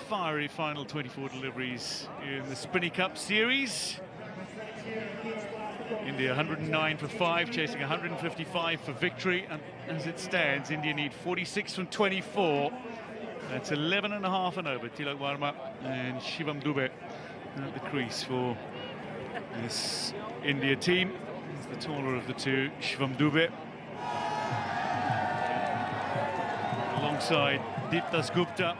fiery final 24 deliveries in the Spinny Cup series. India 109 for 5, chasing 155 for victory, and as it stands, India need 46 from 24. That's 11 and a half and over. Tilak Varma and Shivam Dubey at the crease for this India team. He's the taller of the two, Shivam Dubey. Alongside Deeptas Gupta,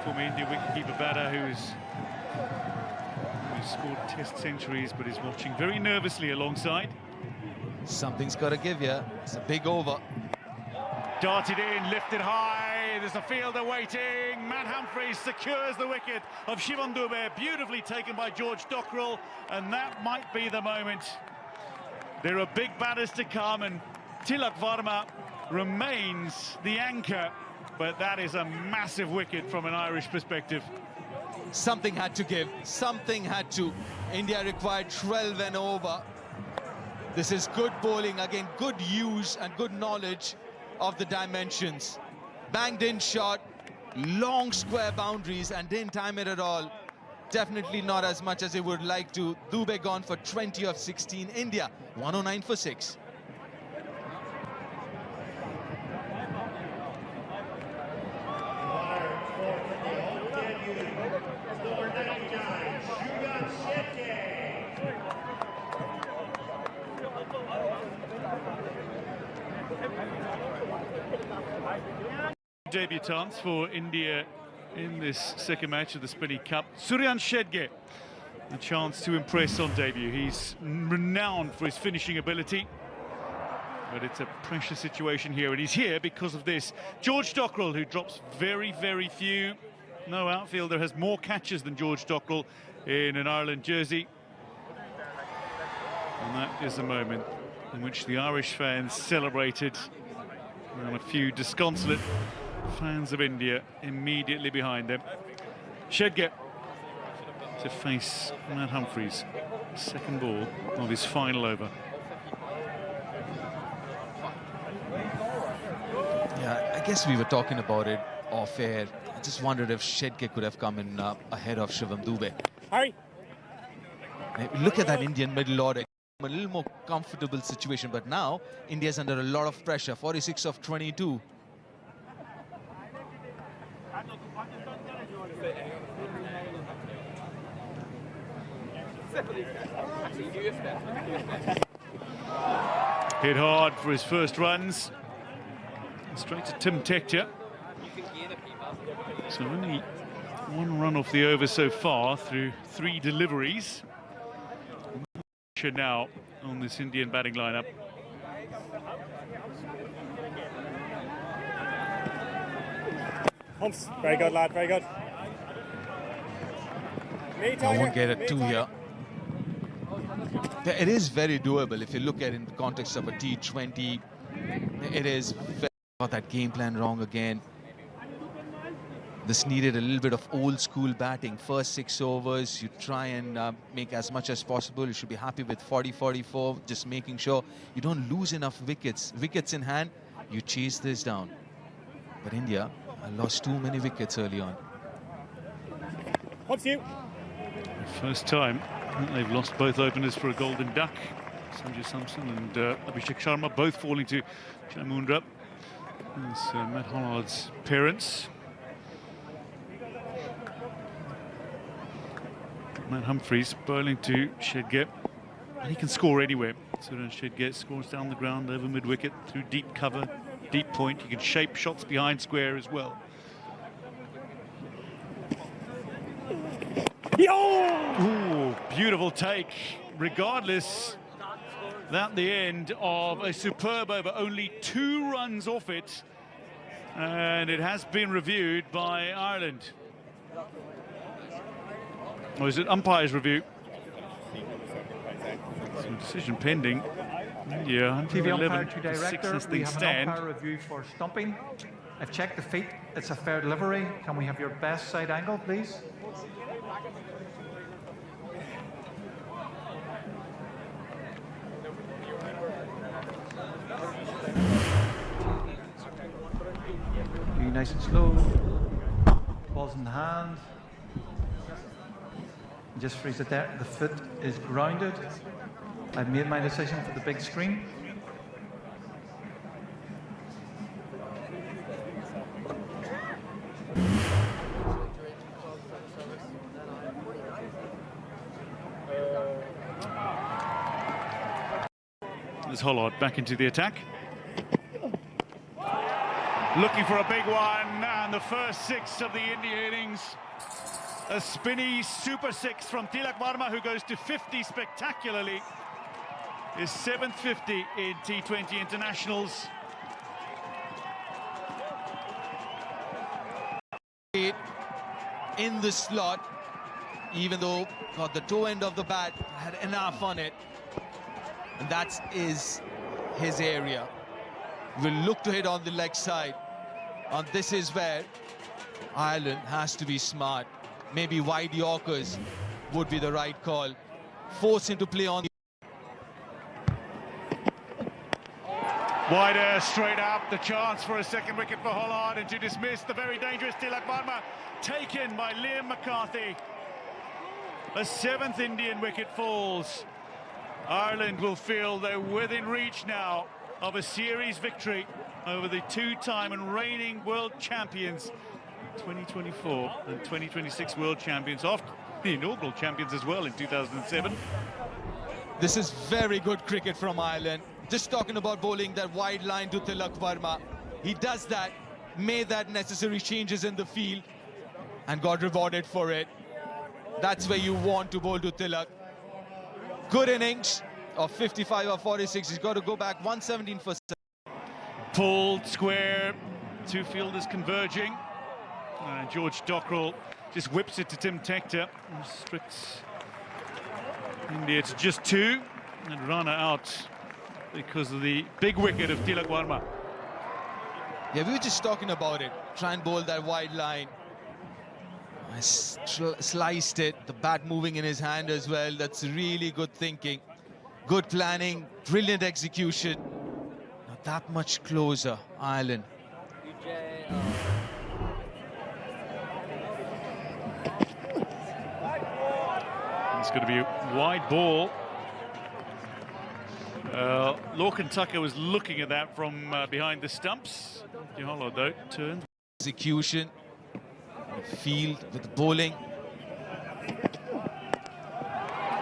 former India wicketkeeper batter who's scored test centuries but is watching very nervously alongside. Something's got to give you. It's a big over. Darted in, lifted high, there's a fielder waiting. Matt Humphreys secures the wicket of Shivam Dubey, beautifully taken by George Dockrell, and that might be the moment. There are big batters to come, and Tilak Varma remains the anchor, but that is a massive wicket from an Irish perspective. Something had to give, something had to. India required 12 and over. This is good bowling, again, good use and good knowledge of the dimensions. Banged in shot, long square boundaries, and didn't time it at all. Definitely not as much as they would like to. Dubey gone for 20 of 16. India 109 for 6. Debutants for India in this second match of the Spinny Cup. Suryan Shedge, a chance to impress on debut. He's renowned for his finishing ability, but it's a pressure situation here, and he's here because of this. George Dockrell, who drops very, very few. No outfielder has more catches than George Dockrell in an Ireland jersey. And that is a moment in which the Irish fans celebrated, and a few disconsolate fans of India immediately behind them. Shedge to face Matt Humphreys, second ball of his final over. Yeah, I guess we were talking about it off air. I just wondered if Shedge could have come in ahead of Shivam Dubey. Hurry. Look at that Indian middle order. A little more comfortable situation, but now India's under a lot of pressure. 46 of 22. Hit hard for his first runs. Straight to Tim Tector. So only one run off the over so far through 3 deliveries. Now on this Indian batting lineup. Humps, very good lad, very good. I won't get a 2 here. It is very doable if you look at it in the context of a T20. It is very got that game plan wrong again. This needed a little bit of old school batting. First 6 overs, you try and make as much as possible. You should be happy with 40-44, just making sure you don't lose enough wickets. Wickets in hand, you chase this down. But India lost too many wickets early on. What's you? First time they've lost both openers for a golden duck. Sanjay Samson and Abhishek Sharma both falling to Chamundra. That's Matt Hollard's parents. Matt Humphreys bowling to Shedge, and he can score anywhere. So then Shedge scores down the ground over mid-wicket through deep cover, deep point. He can shape shots behind square as well. Ooh, beautiful take. Regardless, that the end of a superb over. Only 2 runs off it, and it has been reviewed by Ireland. Or is it umpire's review? Some decision pending. Yeah, TV umpire 111 to to 6 director. as We things have stand. an umpire review for stumping. I've checked the feet. It's a fair delivery. Can we have your best side angle, please? Be nice and slow. Ball's in the hand. Just freeze it there. The foot is grounded. I've made my decision for the big screen. There's Hollard back into the attack. Looking for a big one, and the first six of the India innings. A spinny super six from Tilak Varma, who goes to 50 spectacularly. His 7th 50 in T20 internationals. In the slot, even though got the toe end of the bat, had enough on it. And that is his area. Will look to hit on the leg side. And this is where Ireland has to be smart. Maybe wide Yorkers would be the right call. Force him to play on. Wider, straight up, the chance for a second wicket for Hollard, and to dismiss the very dangerous Tilak Varma, taken by Liam McCarthy. A 7th Indian wicket falls. Ireland will feel they're within reach now of a series victory over the two-time and reigning world champions, 2024 and 2026 world champions, after the inaugural champions as well in 2007. This is very good cricket from Ireland. Just talking about bowling that wide line to Tilak Varma. He does that, made that necessary changes in the field, and got rewarded for it. That's where you want to bowl to Tilak. Good innings of 55 or 46. He's got to go back 117 for 7. Pulled square, two fielders converging. George Dockrell just whips it to Tim Tector. Restricts India to just 2. And Rana out because of the big wicket of Tilak Varma. Yeah, we were just talking about it. Try and bowl that wide line. I sliced it, the bat moving in his hand as well. That's really good thinking. Good planning, brilliant execution. Not that much closer, Ireland. It's going to be a wide ball. Lorcan Tucker was looking at that from behind the stumps. Hollard, though, turns. Execution, field with bowling.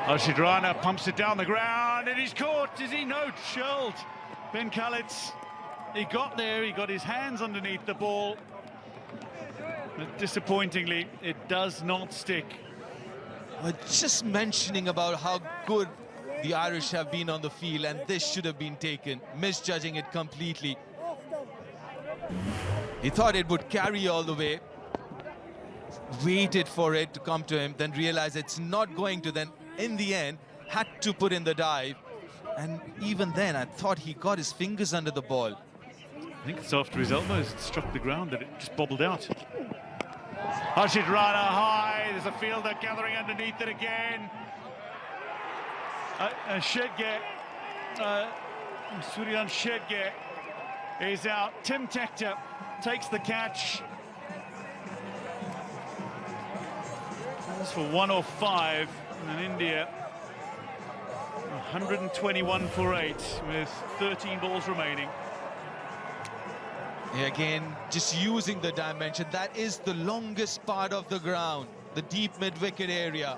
Arshid Rana pumps it down the ground, and he's caught. Is he? No, shelled. Ben Khalid's. He got there, he got his hands underneath the ball. But disappointingly, it does not stick. Just mentioning about how good the Irish have been on the field, and this should have been taken, misjudging it completely. He thought it would carry all the way, waited for it to come to him, then realized it's not going to, then in the end had to put in the dive. And even then I thought he got his fingers under the ball. I think it's after his elbows struck the ground that it just bobbled out. Arshid Rana high, there's a fielder gathering underneath it again. Shedge, Suryan Shedge is out. Tim Tector takes the catch. That's for 105, and India 121 for 8 with 13 balls remaining. Yeah, again, just using the dimension. That is the longest part of the ground, the deep mid-wicket area.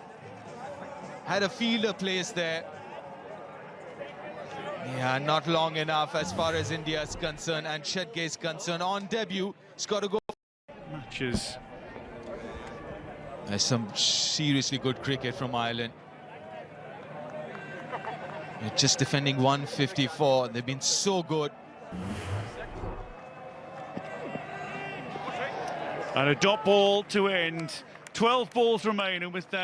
Had a fielder placed there. Yeah, not long enough as far as India is concerned, and Shedge is concerned. On debut, he's got to go. Matches. There's some seriously good cricket from Ireland. They're just defending 154. They've been so good. And a dot ball to end. 12 balls remain, and with that